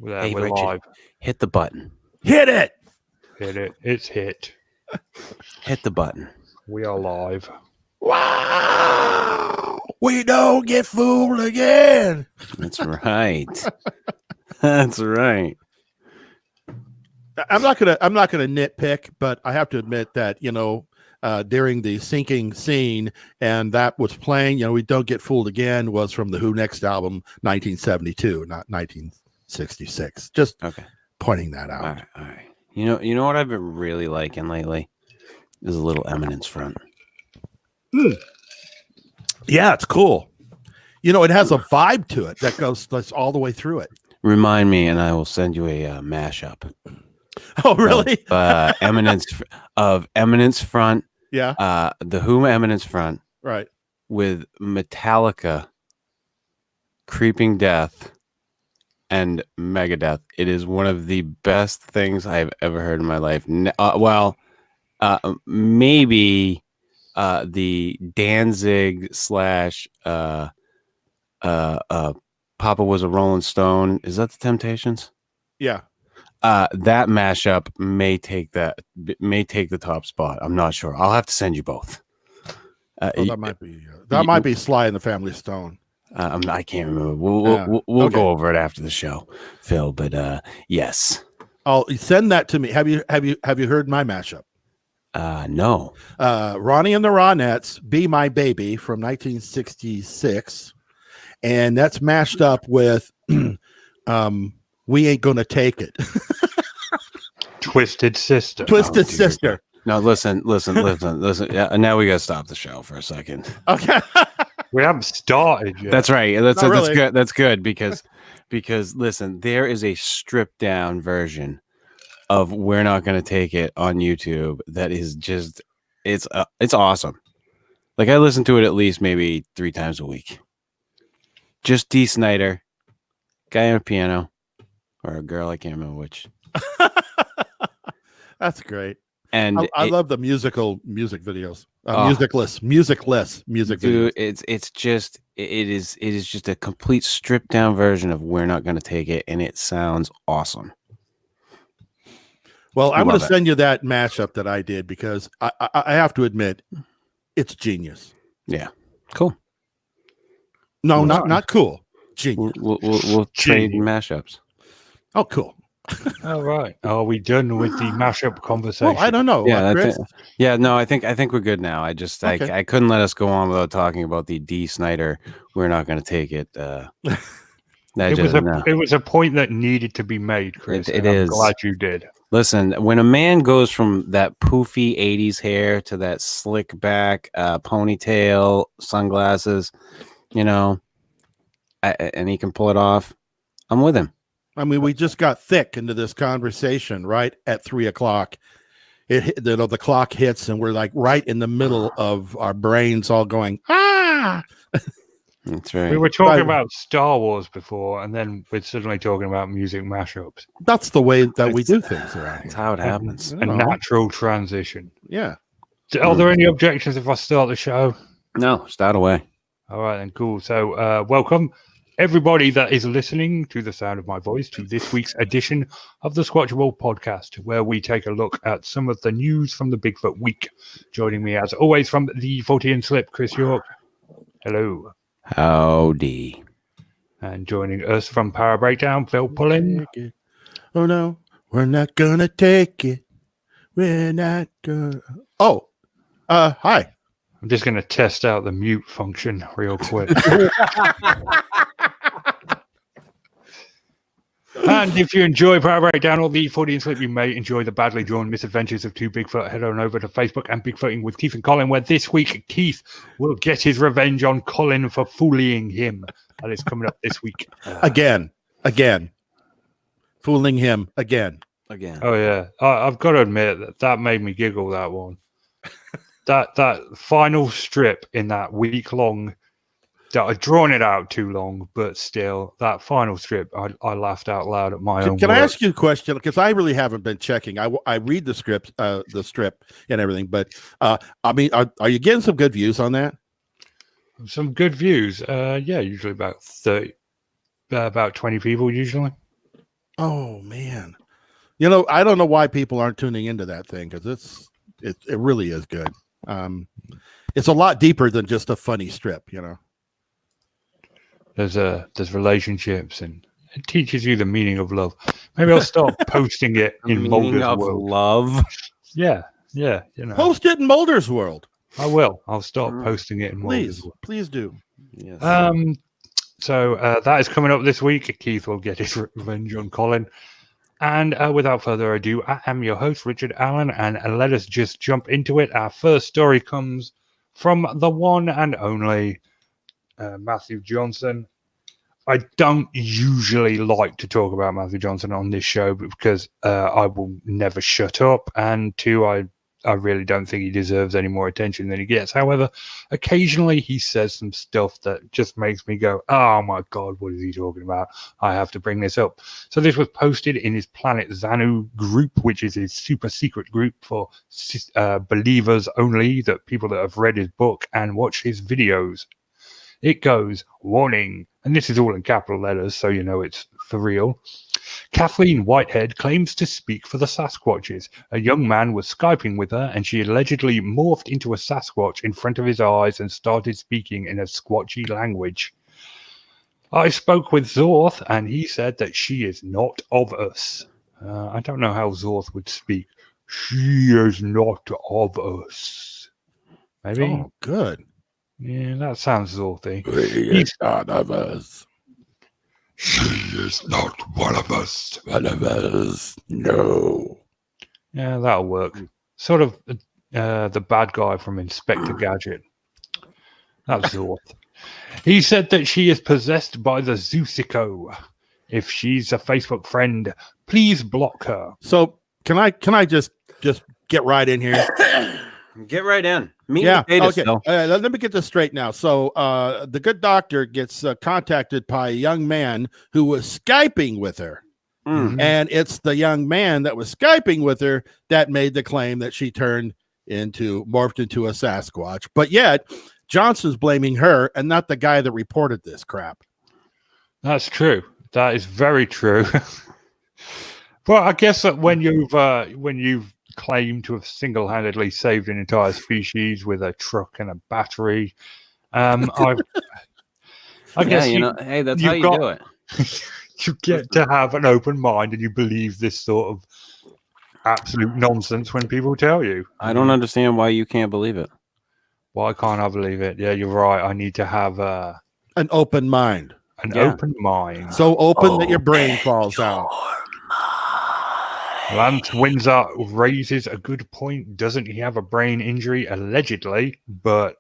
Hey, we're Richard, live. hit the button. Hit it. Hit it. It's hit. Hit the button. We are live. Wow. We don't get fooled again. That's right. That's right. I'm not gonna nitpick, but I have to admit that, during the sinking scene and that was playing, We Don't Get Fooled Again was from the Who next album, 1972, not 1966. Just pointing that out. All right. You know what I've been really liking lately is a little Eminence Front. Yeah, it's cool. It has a vibe to it that's all the way through it. Remind me, and I will send you a mashup. Oh, really? Of Eminence Front. Yeah. The Who Eminence Front. Right. With Metallica, Creeping Death, and Megadeth. It is one of the best things I've ever heard in my life. Maybe the Danzig / Papa Was a Rolling Stone. Is that the Temptations? Yeah. That mashup may take the top spot. I'm not sure. I'll have to send you both. That might be Sly and the Family Stone. I can't remember. We'll go over it after the show, Phil. But yes, I'll send that to me. Have you heard my mashup? No. Ronnie and the Ronettes, "Be My Baby" from 1966, and that's mashed up with "We Ain't Gonna Take It." Twisted Sister. Twisted Sister. No, listen. Yeah, now we gotta stop the show for a second. Okay. We haven't started yet. That's right. That's really. good. That's good because listen, there is a stripped down version of "We're Not Gonna Take It" on YouTube that is just it's awesome. Like I listen to it at least maybe 3 times a week. Just Dee Snider, guy on a piano, or a girl, I can't remember which. That's great. And I love the music videos. Music dude, videos. It is just a complete stripped down version of "We're Not Gonna Take It," and it sounds awesome. Well, I'm going to send you that mashup that I did because I have to admit, it's genius. Yeah, cool. No, not cool. Genius. We'll trade mashups. Oh, cool. All right. Are we done with the mashup conversation? Well, I don't know. Yeah, Chris? I think we're good now. I couldn't let us go on without talking about the Dee Snider "We're Not Gonna Take It." It was a point that needed to be made, Chris. It I'm is. glad you did. Listen, when a man goes from that poofy 80s hair to that slick back ponytail, sunglasses, and he can pull it off, I'm with him. I mean, we just got thick into this conversation right at 3:00. The clock hits, and we're like right in the middle of our brains all going, ah! That's right. We were talking about Star Wars before, and then we're suddenly talking about music mashups. That's the way that we do things around here. That's how it happens. A natural transition. Yeah. Are there any objections if I start the show? No, start away. All right, then, cool. So, welcome everybody that is listening to the sound of my voice to this week's edition of the Squatchable podcast, where we take a look at some of the news from the Bigfoot week. Joining me, as always, from the 40 and Slip, Chris York. Hello. Howdy. And joining us from Power Breakdown, Phil Pullen. Oh, no, we're not going to take it. We're not going to. Oh, hi. I'm just going to test out the mute function real quick. And if you enjoy Power Breakdown or the 40 and Slip, you may enjoy the badly drawn misadventures of two Bigfoot. Head on over to Facebook and Bigfooting with Keith and Colin, where this week Keith will get his revenge on Colin for fooling him. That is coming up this week. Again. Fooling him again. Oh, yeah. I've got to admit that made me giggle, that one. That final strip in that week-long, that I'd drawn it out too long, but still, that final strip, I laughed out loud at my own. Can I ask you a question? Because I really haven't been checking. I read the strip and everything, but I mean, are you getting some good views on that? Some good views. Yeah, usually about 30, about 20 people usually. Oh man. You know, I don't know why people aren't tuning into that thing because it really is good. It's a lot deeper than just a funny strip, you know. There's relationships, and it teaches you the meaning of love. Maybe I'll start posting it The in meaning Mulder's of world. love. Yeah, you know. Post it in Mulder's world. I will. I'll start Mm. posting it in Mulder's Please, world. please do. Yes. So that is coming up this week. Keith will get his revenge on Colin. And without further ado, I am your host, Richard Allen, and let us just jump into it. Our first story comes from the one and only Matthew Johnson. I don't usually like to talk about Matthew Johnson on this show because I will never shut up, and two, I really don't think he deserves any more attention than he gets. However, occasionally he says some stuff that just makes me go, oh my God, what is he talking about? I have to bring this up. So this was posted in his Planet Xanu group, which is his super secret group for believers only, that people that have read his book and watched his videos. It goes, warning, and this is all in capital letters, so you know it's for real. Kathleen Whitehead claims to speak for the Sasquatches. A young man was Skyping with her, and she allegedly morphed into a Sasquatch in front of his eyes and started speaking in a Squatchy language. I spoke with Zorth, and he said that she is not of us. I don't know how Zorth would speak. She is not of us. Maybe? Oh, good. Yeah, that sounds Zorthy. He's not of us. She is not one of us. One of us. No. Yeah, that'll work. Sort of the bad guy from Inspector Gadget. That's Zorth. He said that she is possessed by the Zeusico. If she's a Facebook friend, please block her. So can I just get right in here? Get right in. Meat Yeah. and potatoes, Okay. Phil. Let me get this straight now. So the good doctor gets contacted by a young man who was Skyping with her. Mm. And it's the young man that was Skyping with her that made the claim that she morphed into a Sasquatch. But yet Johnson's blaming her and not the guy that reported this crap. That's true. That is very true. Well, I guess that when you've claimed to have single-handedly saved an entire species with a truck and a battery, I guess hey, that's how you do it. You get to have an open mind and you believe this sort of absolute nonsense when people tell you. I don't understand why you can't believe it. Why can't I believe it? Yeah, you're right. I need to have An open mind. an open mind. So open that your brain falls out. Lance Windsor raises a good point. Doesn't he have a brain injury? Allegedly, but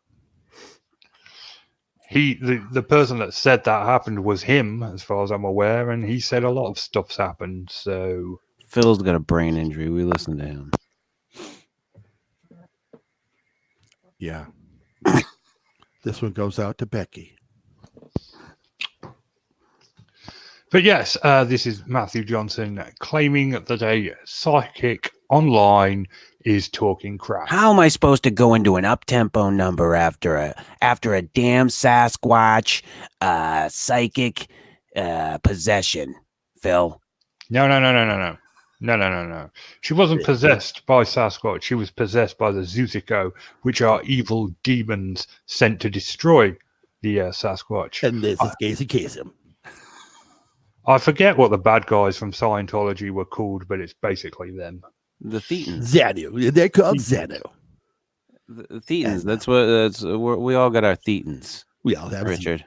the person that said that happened was him, as far as I'm aware, and he said a lot of stuff's happened. So Phil's got a brain injury. We listen to him. Yeah. This one goes out to Becky. But yes, this is Matthew Johnson claiming that a psychic online is talking crap. How am I supposed to go into an up-tempo number after a damn Sasquatch psychic possession, Phil? No. She wasn't possessed by Sasquatch. She was possessed by the Zeusico, which are evil demons sent to destroy the Sasquatch. And this is Casey Kasem. I forget what the bad guys from Scientology were called, but it's basically them. The Thetans. Xanu. They're called Xanu. The Thetans. We all got our Thetans. We all have Richard.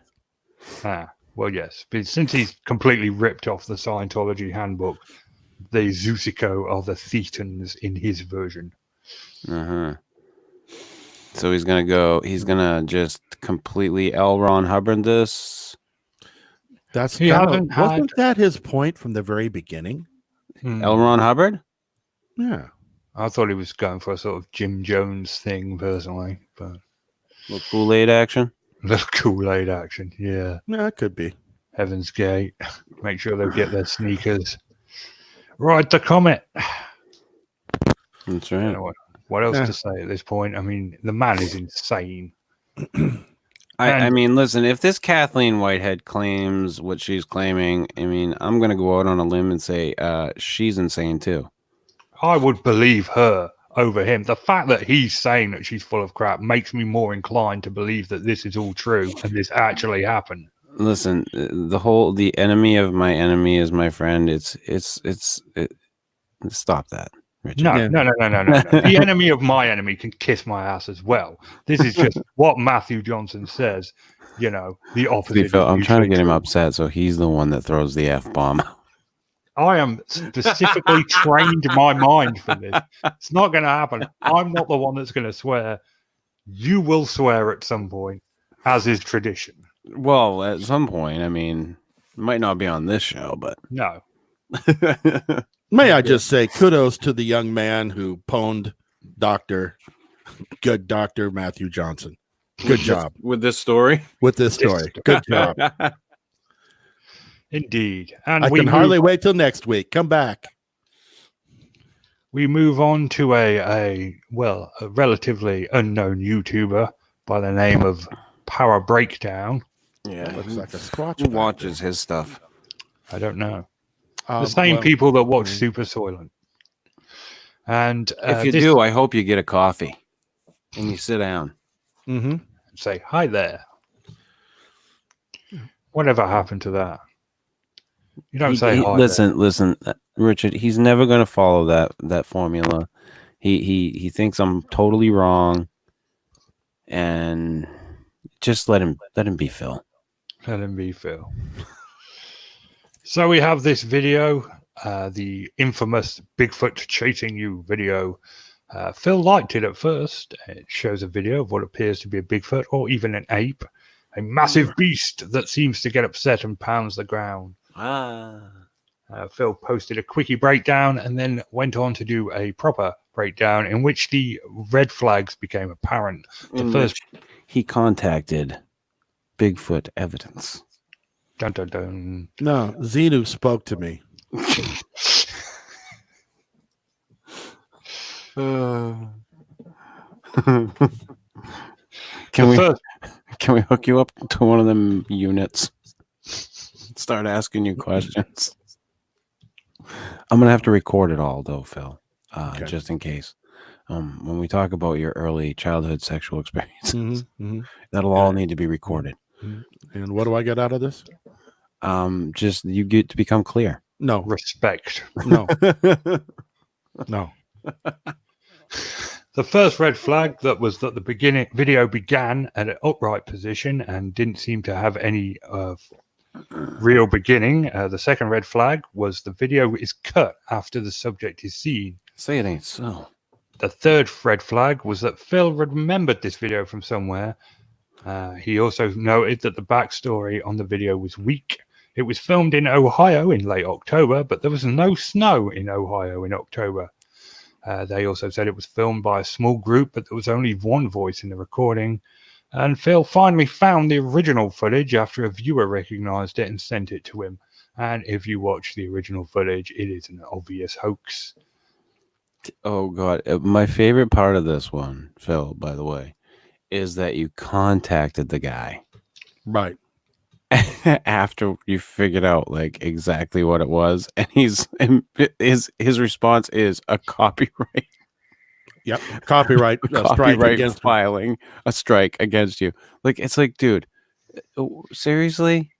Well, yes. But since he's completely ripped off the Scientology handbook, the Zeusico are the Thetans in his version. So he's gonna just completely L. Ron Hubbard this. Wasn't that his point from the very beginning? L. Ron Hubbard? Yeah. I thought he was going for a sort of Jim Jones thing, personally, but Little Kool-Aid action. little Kool-Aid action, yeah. Yeah, it could be. Heaven's Gate. Make sure they get their sneakers. Ride the comet. That's I don't right. know what else to say at this point. I mean, the man is insane. I mean, listen, if this Kathleen Whitehead claims what she's claiming, I mean, I'm going to go out on a limb and say she's insane too. I would believe her over him. The fact that he's saying that she's full of crap makes me more inclined to believe that this is all true and this actually happened. Listen, the enemy of my enemy is my friend. Stop that, Richard. No, Yeah. no. The enemy of my enemy can kiss my ass as well. This is just what Matthew Johnson says. You know, the opposite. See, Phil, is I'm trying to usually get him true. upset, so he's the one that throws the F-bomb. I am specifically trained my mind for this. It's not going to happen. I'm not the one that's going to swear. You will swear at some point, as is tradition. Well, at some point, I mean, it might not be on this show, but No. May I just say kudos to the young man who pwned good Dr. Matthew Johnson. Good job with this story. with this story. Good job. Indeed. And I can hardly wait till next week. Come back. We move on to a relatively unknown YouTuber by the name of Power Breakdown. Yeah, Looks like a Squatchable. who watches his stuff? I don't know. The same people that watch Super Soylent. And if you do, I hope you get a coffee and you sit down. Mm-hmm. Say hi there. Whatever happened to that? You don't say hi. Listen, Richard. He's never going to follow that formula. He thinks I'm totally wrong, and just let him be Phil. Let him be Phil. So we have this video, the infamous Bigfoot chasing you video. Phil liked it at first. It shows a video of what appears to be a Bigfoot or even an ape, a massive beast that seems to get upset and pounds the ground. Phil posted a quickie breakdown and then went on to do a proper breakdown in which the red flags became apparent. He contacted Bigfoot evidence. Dun, dun, dun. No, Xenu spoke to me. Can we hook you up to one of them units? Start asking you questions. I'm gonna have to record it all though, Phil, just in case. When we talk about your early childhood sexual experiences, that'll all need to be recorded. And what do I get out of this? Just you get to become clear. No respect. No. No. The first red flag that was that the beginning video began at an upright position and didn't seem to have any real beginning. The second red flag was the video is cut after the subject is seen. Say it ain't so. The third red flag was that Phil remembered this video from somewhere. He also noted that the backstory on the video was weak. It was filmed in Ohio in late October, but there was no snow in Ohio in October. They also said it was filmed by a small group, but there was only one voice in the recording. And Phil finally found the original footage after a viewer recognized it and sent it to him. And if you watch the original footage, it is an obvious hoax. Oh, God. My favorite part of this one, Phil, by the way, is that you contacted the guy. Right. After you figured out like exactly what it was, and his response is a copyright. Yep, copyright strike against filing a strike against you. Like it's like, dude, seriously,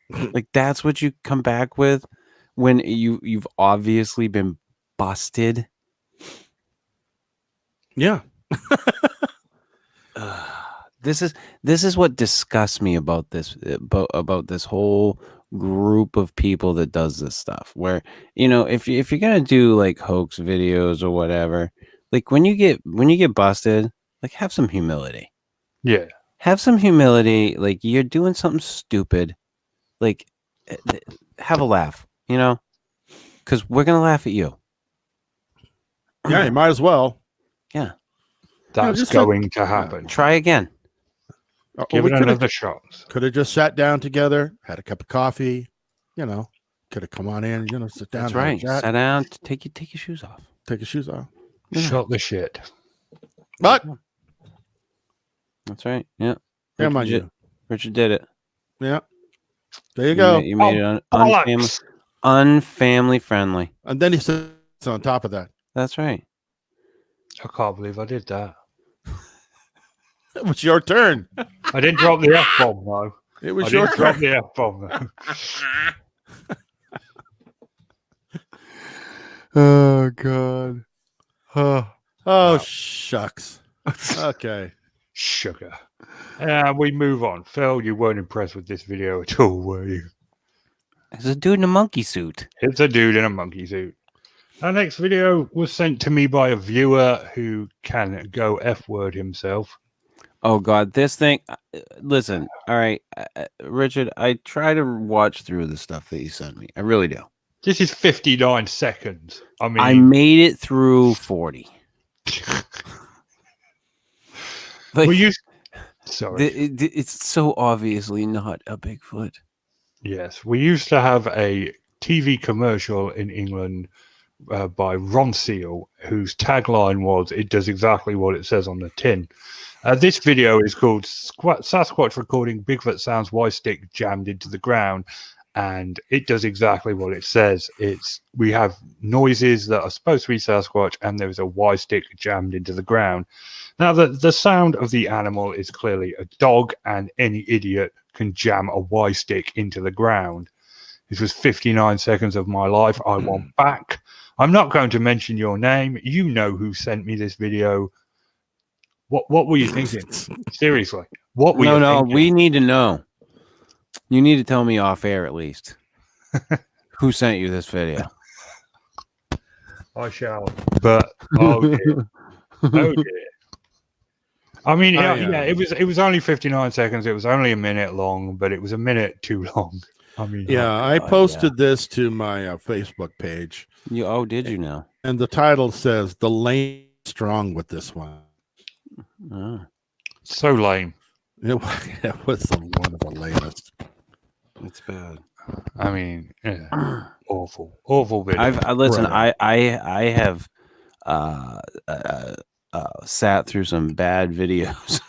like that's what you come back with when you've obviously been busted. Yeah. This is what disgusts me about this whole group of people that does this stuff. Where if you're gonna do like hoax videos or whatever, like when you get busted, like have some humility. Yeah, have some humility. Like you're doing something stupid, like have a laugh, because we're gonna laugh at you. Yeah, you might as well. Yeah, that's going to happen. Try again. Give it another shot. Could have just sat down together, had a cup of coffee, could have come on in, sit down. That's right. Sit down, take your shoes off. Take your shoes off. Shot the shit. But that's right. Yeah. Damn on you. Richard did it. Yeah. There you go. You made it Bollocks! unfamily friendly. And then he says on top of that. That's right. I can't believe I did that. It was your turn. I didn't drop the F-bomb, though. It was I your didn't drop turn. the F-bomb, though. Oh God. Oh, Wow. shucks. Okay. Sugar. We move on. Phil, you weren't impressed with this video at all, were you? There's a dude in a monkey suit. It's a dude in a monkey suit. Our next video was sent to me by a viewer who can go F-word himself. Oh God, this thing. Listen, all right, Richard. I try to watch through the stuff that you send me. I really do. This is 59 seconds. I mean, I made it through 40. Like, well, sorry. it's so obviously not a Bigfoot. Yes, we used to have a TV commercial in England by Ron Seal, whose tagline was, "It does exactly what it says on the tin." This video is called Sasquatch Recording Bigfoot Sounds Y Stick Jammed into the Ground, and it does exactly what it says. We have noises that are supposed to be Sasquatch, and there is a Y stick jammed into the ground. Now, the sound of the animal is clearly a dog, and any idiot can jam a Y stick into the ground. This was 59 seconds of my life. I want back. I'm not going to mention your name. You know who sent me this video. What were you thinking? Seriously, what were you thinking? We need to know. You need to tell me off air at least. Who sent you this video? I shall. But oh dear. Oh dear. I mean, yeah, it was only 59 seconds. It was only a minute long, but it was a minute too long. I mean, Yeah, I posted this to my Facebook page. Did you now? And the title says, "The lane strong with this one." Oh. So lame. It was one of the lamest. It's bad. I mean, yeah. awful video. I listen. Right. I have sat through some bad videos.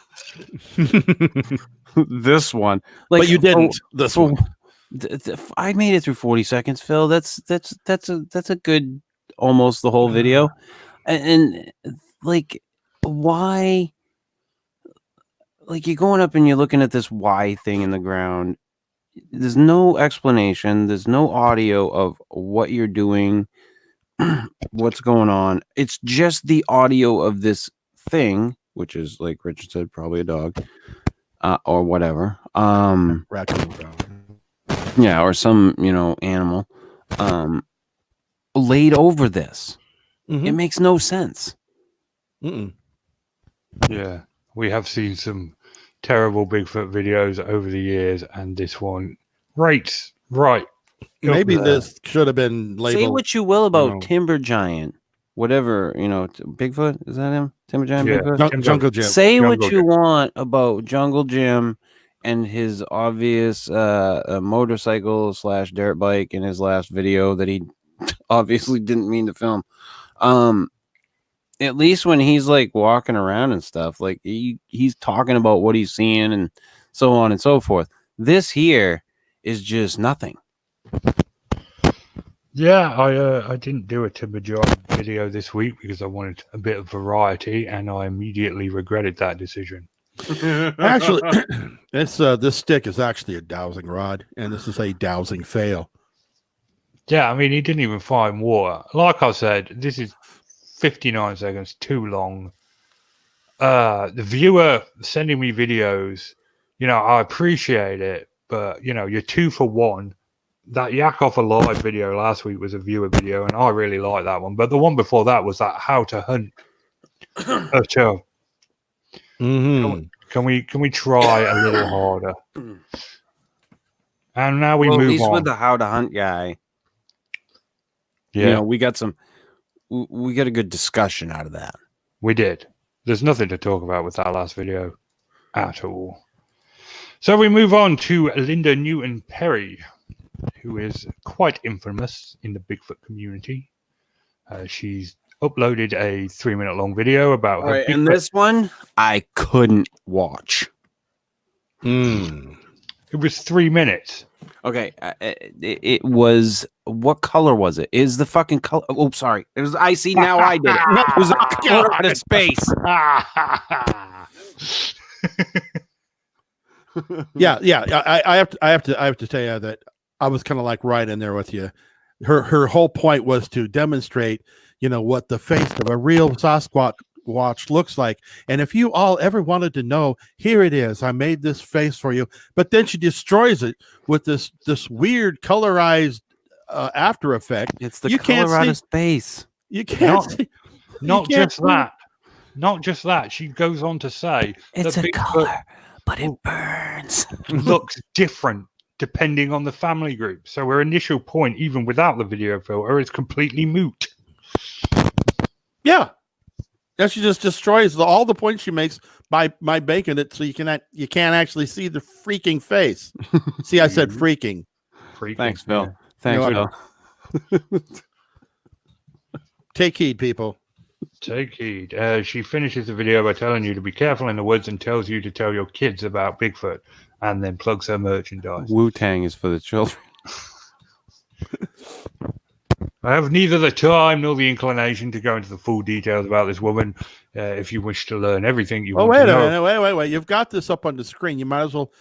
This one, like, but you didn't. This one. I made it through 40 seconds, Phil. That's a good almost the whole video, and like, why? Like, you're going up and you're looking at this Y thing in the ground. There's no explanation. There's no audio of what you're doing, what's going on. It's just the audio of this thing, which is, like Richard said, probably a dog, or whatever. Raccoon. Yeah, or some animal, laid over this. Mm-hmm. It makes no sense. Mm-mm. Yeah, we have seen some terrible Bigfoot videos over the years, and this one rates right. Maybe this should have been labeled. Say what you will about Timber Giant, whatever, Bigfoot, is that him? Timber Giant, Yeah, Bigfoot? Jungle Jim. Say Jungle what you Jim. want about Jungle Jim and his obvious motorcycle / dirt bike in his last video that he obviously didn't mean to film. At least when he's like walking around and stuff, like he's talking about what he's seeing and so on and so forth. This here is just nothing. Yeah, I didn't do a Timber Giant video this week because I wanted a bit of variety, and I immediately regretted that decision. Actually, this stick is actually a dowsing rod, and this is a dowsing fail. Yeah, I mean, he didn't even find water. Like I said, this is 59 seconds too long. The viewer sending me videos, I appreciate it, but you're 2 for 1. That Yak Off Alive video last week was a viewer video, and I really like that one. But the one before that was that How to Hunt. Mm-hmm. Can we try a little harder? And now we move at least on. with the How to Hunt guy. Yeah, we got a good discussion out of that. we did. There's nothing to talk about with that last video at all. So we move on to Linda Newton Perry, who is quite infamous in the Bigfoot community. She's uploaded a 3-minute long video about her Bigfoot. And this one I couldn't watch. It was 3 minutes. Okay, it was. What color was it? Is the fucking color? Oh, sorry. It was. I see now. I did it. It was a color out of space. Yeah. I have to tell you that I was kind of like right in there with you. Her whole point was to demonstrate, what the face of a real Sasquatch looks like. And if you all ever wanted to know, here it is. I made this face for you. But then she destroys it with this weird colorized after effect. It's the color out of space. You can't see. Not just that. Not just that. She goes on to say it's that a color, but it burns. Looks different depending on the family group. So her initial point, even without the video filter, is completely moot. Yeah. And she just destroys all the points she makes by making it so you can't actually see the freaking face. See, I said freaking. Thanks, Phil. Yeah. Thanks, Phil. Take heed, people. Take heed. She finishes the video by telling you to be careful in the woods and tells you to tell your kids about Bigfoot, and then plugs her merchandise. Wu-Tang is for the children. I have neither the time nor the inclination to go into the full details about this woman. If you wish to learn everything you want to know. Wait. You've got this up on the screen. You might as well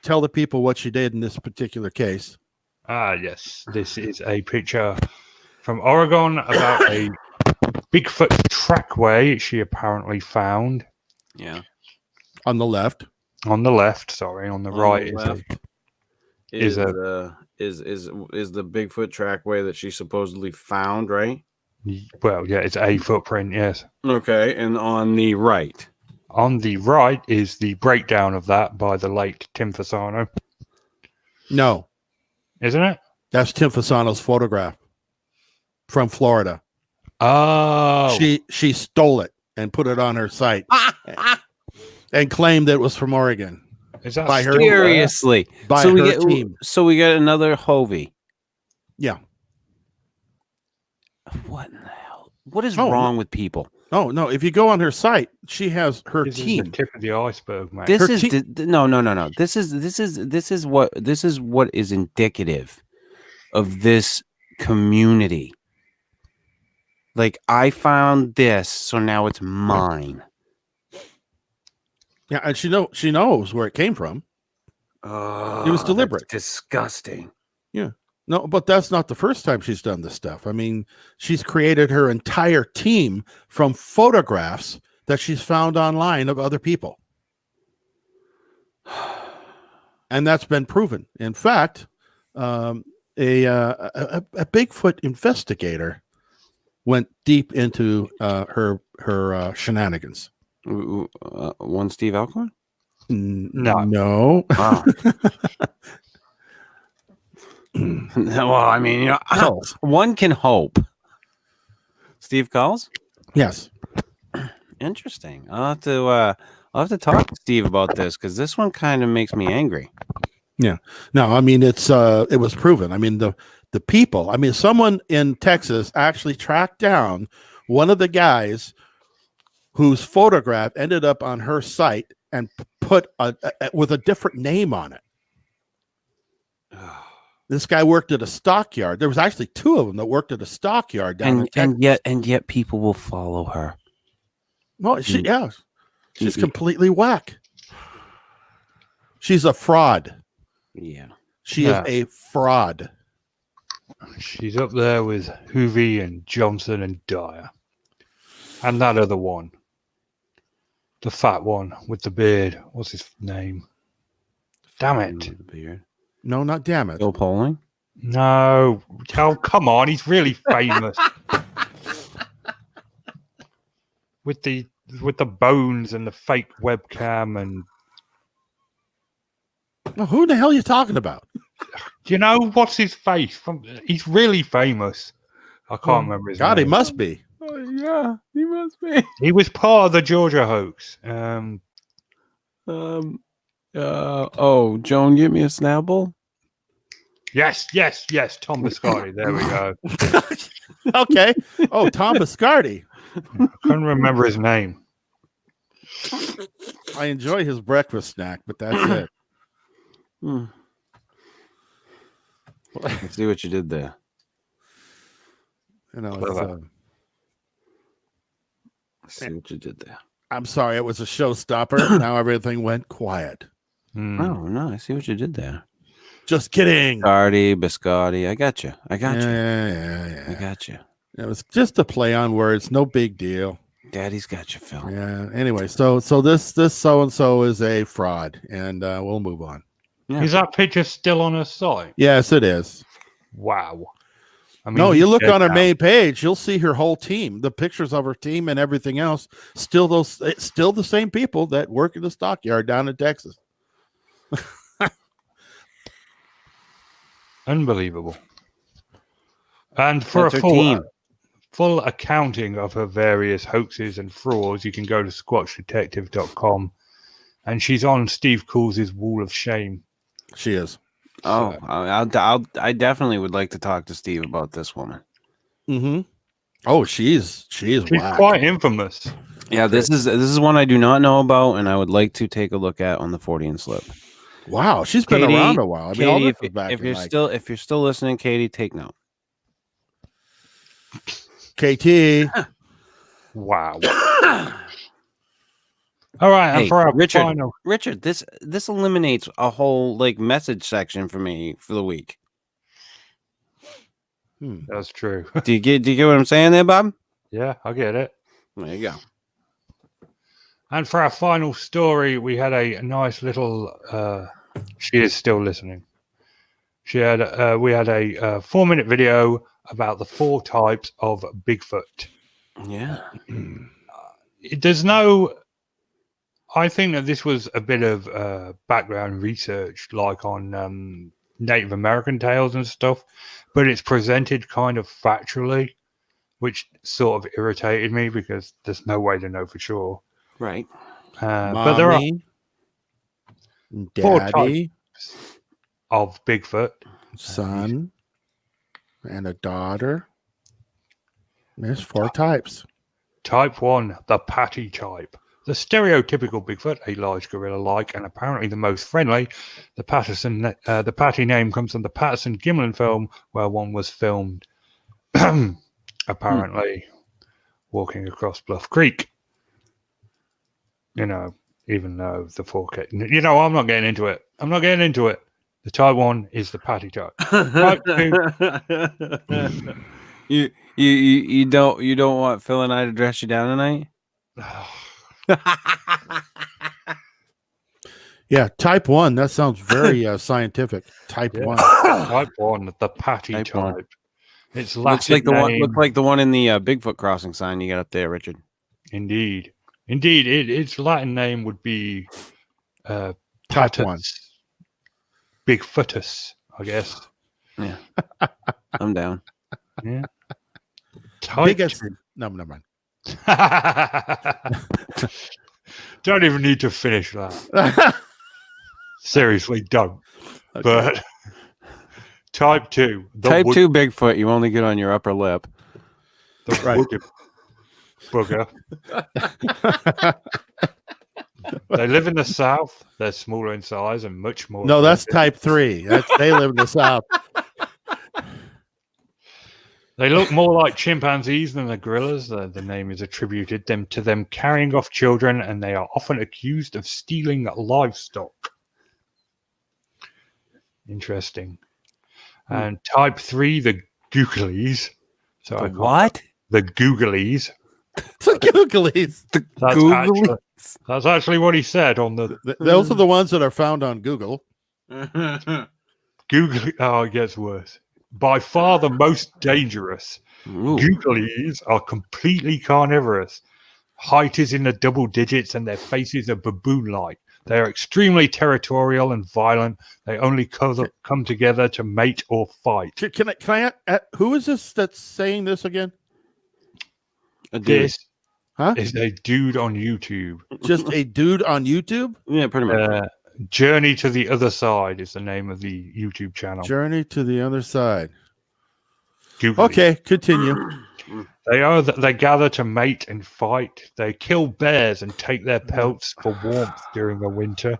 tell the people what she did in this particular case. Yes. This is a picture from Oregon about a Bigfoot trackway she apparently found. Yeah. On the left. On the left, sorry. On the right is the Bigfoot trackway that she supposedly found, right? Well, yeah, it's a footprint, yes. Okay, and on the right? On the right is the breakdown of that by the late Tim Fasano. No. Isn't it? That's Tim Fasano's photograph from Florida. Oh. She stole it and put it on her site and claimed that it was from Oregon. Is that by her? Seriously. By her team. So we got another Hovey. Yeah. What in the hell? What is wrong with people? Oh no! If you go on her site, she has her this team. Is the tip of the iceberg, man. This is no. This is what is indicative of this community. Like, I found this, so now it's mine. Yeah, and she knows where it came from. It was deliberate. Disgusting. Yeah. No, but that's not the first time she's done this stuff. I mean, she's created her entire team from photographs that she's found online of other people. And that's been proven. In fact, a Bigfoot investigator went deep into her shenanigans. One Steve Alcorn? No. Wow. Well, I mean, one can hope. Steve Culls? Yes. Interesting. I'll have to talk to Steve about this because this one kind of makes me angry. Yeah. No, I mean it was proven. I mean the people. I mean, someone in Texas actually tracked down one of the guys whose photograph ended up on her site and put with a different name on it. This guy worked at a stockyard. There was actually two of them that worked at a stockyard down in Texas. And yet people will follow her. Well, she's completely whack. She's a fraud. Yeah. She is a fraud. She's up there with Hoovy and Johnson and Dyer. And that other one. The fat one with the beard. What's his name? Damn it. The beard. No, not damn it. Bill Poling? No. Oh, come on. He's really famous. with the bones and the fake webcam and... Well, who the hell are you talking about? Do you know what's his face? He's really famous. I can't remember his name. God, he must be. Oh, yeah, he must be. He was part of the Georgia hoax. Joan, give me a Snapple. Yes. Tom Biscardi. There we go. Okay. Oh, Tom Biscardi. I couldn't remember his name. I enjoy his breakfast snack, but that's it. I see what you did there. You know, Clever. I see what you did there. I'm sorry, it was a showstopper. Now everything went quiet. Oh no, I see what you did there. Just kidding. Biscotti. I got you. I got you. Yeah. I got you. It was just a play on words. No big deal. Daddy's got you, Phil. Yeah. Anyway, so this so and so is a fraud, and we'll move on. Is that picture still on her site? Yes, it is. Wow. I mean, No, you look on her now. main page, you'll see her whole team, the pictures of her team and everything else. It's still the same people that work in the stockyard down in Texas. Unbelievable. And for That's a her team. full accounting of her various hoaxes and frauds, you can go to squatchdetective.com, and she's on Steve Cools's Wall of Shame. She is. Oh, I definitely would like to talk to Steve about this woman. Mm-hmm. Oh, she's whack. Quite infamous. Yeah, this is one I do not know about, and I would like to take a look at on the 40 and slip. Wow, she's been Katie, around a while. I mean, all Katie, this was back if in, you're like, still listening, Katie, take note. KT. Wow. All right, and Hey, for our Richard, this eliminates a whole like message section for me for the week. That's true. Do you get what I'm saying there, Bob? Yeah, I get it. There you go. And for our final story, we had a nice little. She is still listening. We had a 4-minute video about the 4 types of Bigfoot. Yeah. There's no. I think that this was a bit of background research, like on Native American tales and stuff, but it's presented kind of factually, which sort of irritated me because there's no way to know for sure. Right. But there are Daddy, 4 types of Bigfoot. son, and a daughter. There's 4 types. Type 1, the Patty type. The stereotypical Bigfoot, a large gorilla-like and apparently the most friendly. The Patty name comes from the Patterson-Gimlin film where one was filmed, apparently, walking across Bluff Creek. You know, even though the 4K... You know, I'm not getting into it. The type 1 is the Patty type. Type 2... You don't want Phil and I to dress you down tonight? Yeah, type 1. That sounds very scientific. Type 1. Type 1, the Patty Type type. 1. It's Looks Latin like the one. name. Looks like the one in the Bigfoot crossing sign you got up there, Richard. Indeed. Its Latin name would be Type Patus 1. Bigfootus, I guess. Yeah, I'm down. Yeah. Type Biggest. 2. No, never mind. Don't even need to finish that. Seriously, don't. Okay. But type 2. Type 2 Bigfoot, you only get on your upper lip. The Right. booger. They live in the south. They're smaller in size and much more. No, that's type 3. They live in the south. They look more like chimpanzees than the gorillas. The name is attributed to them carrying off children, and they are often accused of stealing livestock. Interesting. And type 3, the googlies. So The what? The googlies. The googlies. That's actually what he said on the Those are the ones that are found on Google. Google. Oh, it gets worse. By far the most dangerous. Ooh. Googlies are completely carnivorous. Height is in the double digits and their faces are baboon-like. They are extremely territorial and violent. They only come together to mate or fight. Can I who is this that's saying this again? This Huh? is a dude on YouTube. Just a dude on YouTube? Yeah, pretty much. Journey to the Other Side is the name of the YouTube channel. Journey to the Other Side. Google Okay, continue. They gather to mate and fight. They kill bears and take their pelts for warmth during the winter.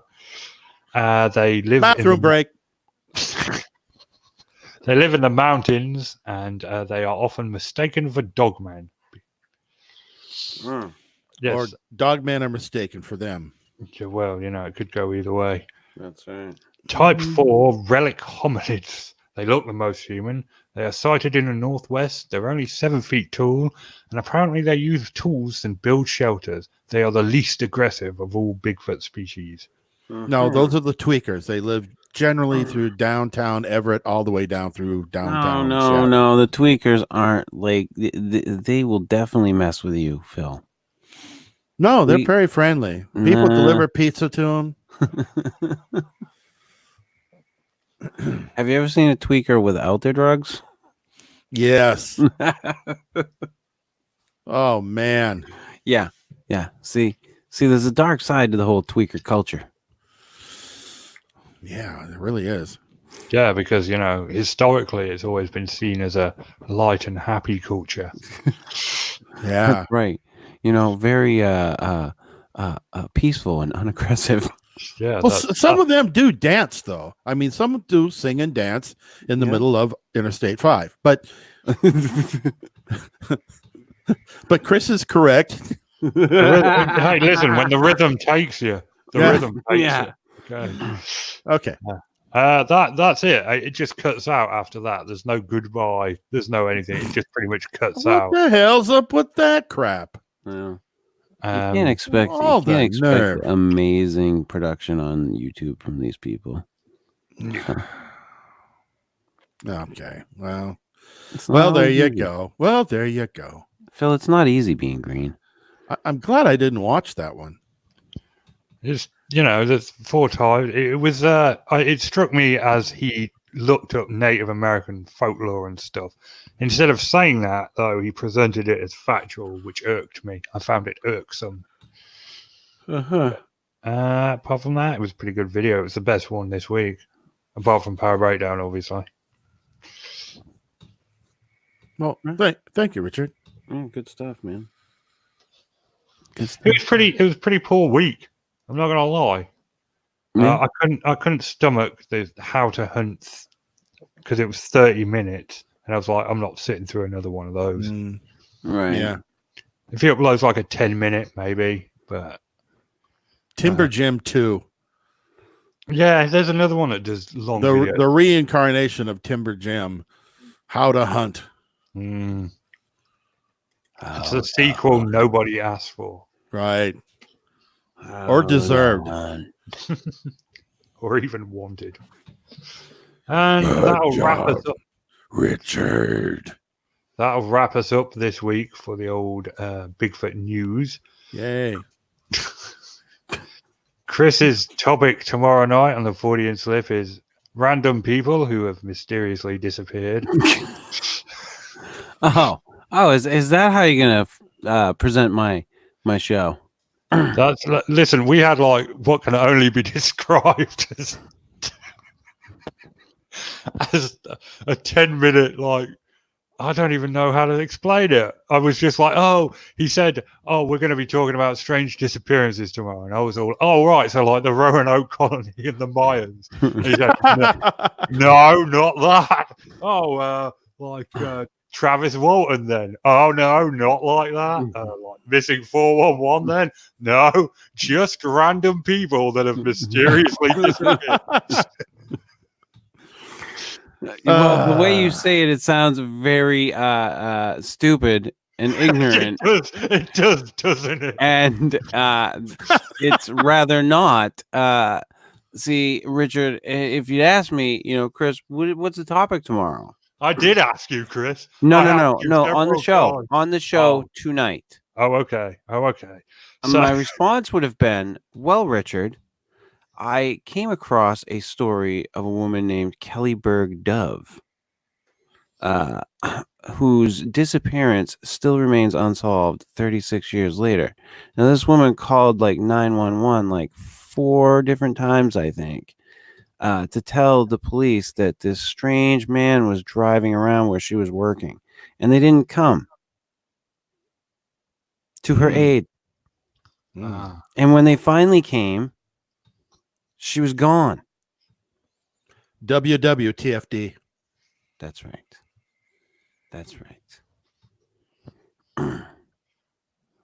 They live Bathroom break. They live in the mountains, and they are often mistaken for dogmen. Yes. Or dogmen are mistaken for them. Well, it could go either way. That's right. Type 4 relic hominids. They look the most human. They are sighted in the northwest. They're only 7 feet tall, and apparently they use tools and build shelters. They are the least aggressive of all Bigfoot species. No, those are the tweakers. They live generally through downtown Everett all the way down through downtown. No. The tweakers aren't like they will definitely mess with you, Phil. No, they're very friendly. People deliver pizza to them. Have you ever seen a tweaker without their drugs? Yes. Oh man. Yeah. See, there's a dark side to the whole tweaker culture. Yeah, it really is. Yeah, because historically it's always been seen as a light and happy culture. Yeah. Right. Very peaceful and unaggressive. Yeah. Well, some of them do dance, though. I mean, some do sing and dance in the middle of Interstate 5. But but Chris is correct. Hey, listen, when the rhythm takes you, rhythm takes you. Okay. That's it. It just cuts out after that. There's no goodbye. There's no anything. It just pretty much cuts out. What the hell's up with that crap? Yeah. You can't expect amazing production on YouTube from these people. Okay. Well, there you go. Well, there you go. Phil, it's not easy being green. I'm glad I didn't watch that one. It's there's 4 times. It was it struck me as he looked up Native American folklore and stuff. Instead of saying that, though, he presented it as factual, which irked me. I found it irksome. Apart from that, it was a pretty good video. It was the best one this week, apart from Power Breakdown, obviously. Well, thank you, Richard. Good stuff, man. It was pretty poor week. I'm not gonna lie. I couldn't stomach the how to hunt because it was 30 minutes, and I was like, I'm not sitting through another one of those. Right. Yeah. If he uploads like a 10-minute, maybe, but Timber Jim 2. Yeah, there's another one that does long videos. The reincarnation of Timber Jim, How to Hunt. It's a sequel nobody asked for. Right. Or deserved. Or even wanted. And that'll wrap us up. Richard. That'll wrap us up this week for the old Bigfoot news. Yay. Chris's topic tomorrow night on the 40-inch slip is random people who have mysteriously disappeared. Is that how you're gonna present my show? Listen, we had like what can only be described as a 10-minute I don't even know how to explain it. I was just like, he said, we're going to be talking about strange disappearances tomorrow. And I was all, right. So like the Roanoke colony and the Mayans. And he said, no, not that. Travis Walton then. Oh, no, not like that. Like missing 411 then. No, just random people that have mysteriously disappeared. Well, the way you say it sounds very stupid and ignorant. It does, doesn't it? And it's rather not. See, Richard, if you'd ask me, Chris, what's the topic tomorrow? I did ask you, Chris. No, on the show. On the show tonight. Oh, okay. So, my response would have been, well, Richard, I came across a story of a woman named Kelly Berg Dove, whose disappearance still remains unsolved 36 years later. Now, this woman called 911 4 different times, I think, to tell the police that this strange man was driving around where she was working, and they didn't come. to her aid. And when they finally came, she was gone. WWTFD. That's right. That's right.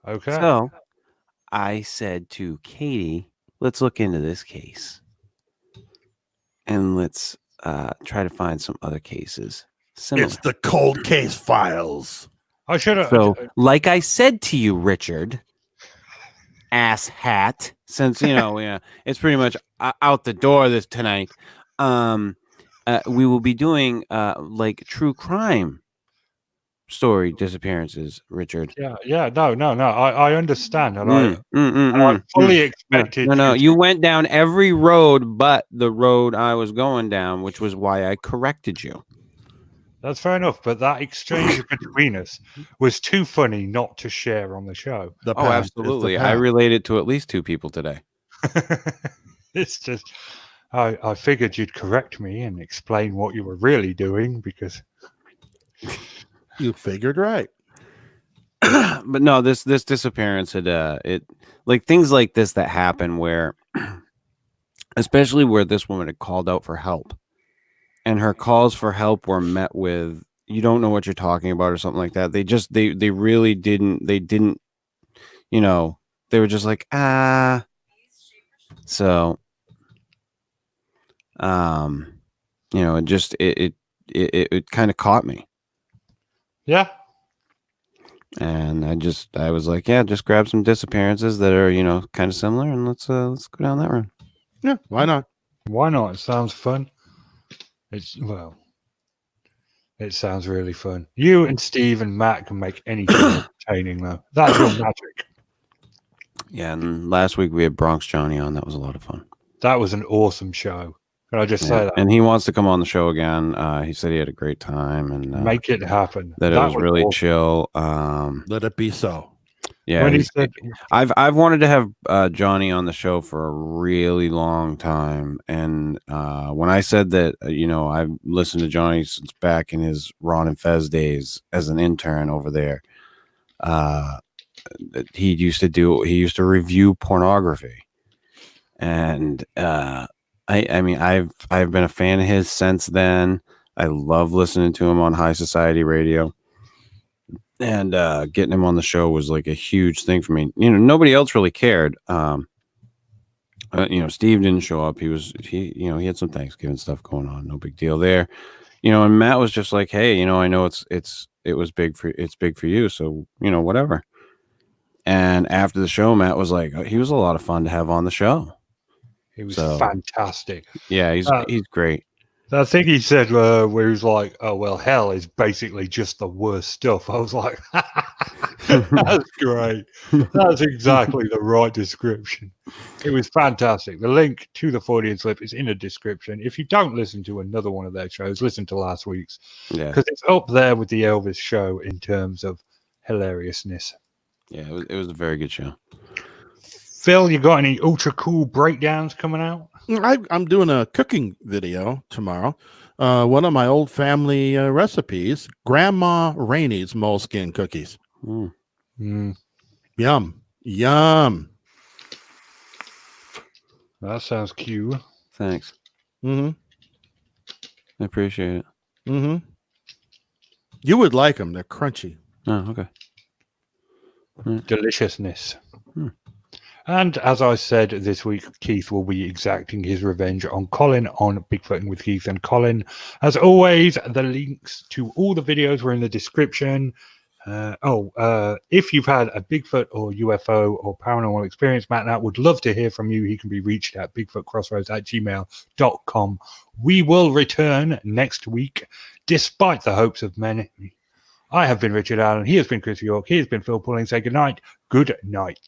Okay. So I said to Katie, let's look into this case. And let's try to find some other cases similar. It's the cold case files. I should have. So, like I said to you, Richard, ass hat, since it's pretty much out the door this tonight. We will be doing like true crime story disappearances, Richard. Yeah. No. I understand, and I fully expected. No. You went down every road but the road I was going down, which was why I corrected you. That's fair enough, but that exchange between us was too funny not to share on the show. Absolutely. I related to at least 2 people today. It's just, I figured you'd correct me and explain what you were really doing because you figured right. But no, this disappearance had it like things like this that happen where, especially where this woman had called out for help. And her calls for help were met with, you don't know what you're talking about or something like that. They really didn't, they were just like, So, it kind of caught me. Yeah. And I was like, yeah, just grab some disappearances that are, kind of similar and let's go down that road. Yeah. Why not? Why not? It sounds fun. It sounds really fun. You and Steve and Matt can make anything entertaining, though. That's your magic. Yeah, and last week we had Bronx Johnny on. That was a lot of fun. That was an awesome show. Can I just say that? And he wants to come on the show again. He said he had a great time and make it happen. That it was really awesome. Chill. Let it be so. Yeah, I've wanted to have Johnny on the show for a really long time, and when I said that, I've listened to Johnny since back in his Ron and Fez days as an intern over there. He used to review pornography, and I've been a fan of his since then. I love listening to him on High Society Radio. And getting him on the show was like a huge thing for me. Nobody else really cared. Steve didn't show up. He had some Thanksgiving stuff going on. No big deal there. And Matt was just like, hey, I know it's big for you. So, whatever. And after the show, Matt was like, he was a lot of fun to have on the show. He was fantastic. Yeah, he's great. I think he said where he was like, oh, well, hell is basically just the worst stuff. I was like, that's great. That's exactly the right description. It was fantastic. The link to the Freudian slip is in the description. If you don't listen to another one of their shows, listen to last week's. Yeah. Because it's up there with the Elvis show in terms of hilariousness. Yeah, it was a very good show. Phil, you got any ultra cool breakdowns coming out? I'm doing a cooking video tomorrow. One of my old family recipes, Grandma Rainey's moleskin cookies. Yum. That sounds cute. Thanks. Mm-hmm. I appreciate it. Mm-hmm. You would like them. They're crunchy. Oh, okay. Deliciousness. And as I said, this week, Keith will be exacting his revenge on Colin on Bigfooting with Keith and Colin. As always, the links to all the videos were in the description. If you've had a Bigfoot or UFO or paranormal experience, Matt and I would love to hear from you. He can be reached at bigfootcrossroads@gmail.com. We will return next week, despite the hopes of many. I have been Richard Allen. He has been Chris York. He has been Phil Pulling. Say good night. Good night.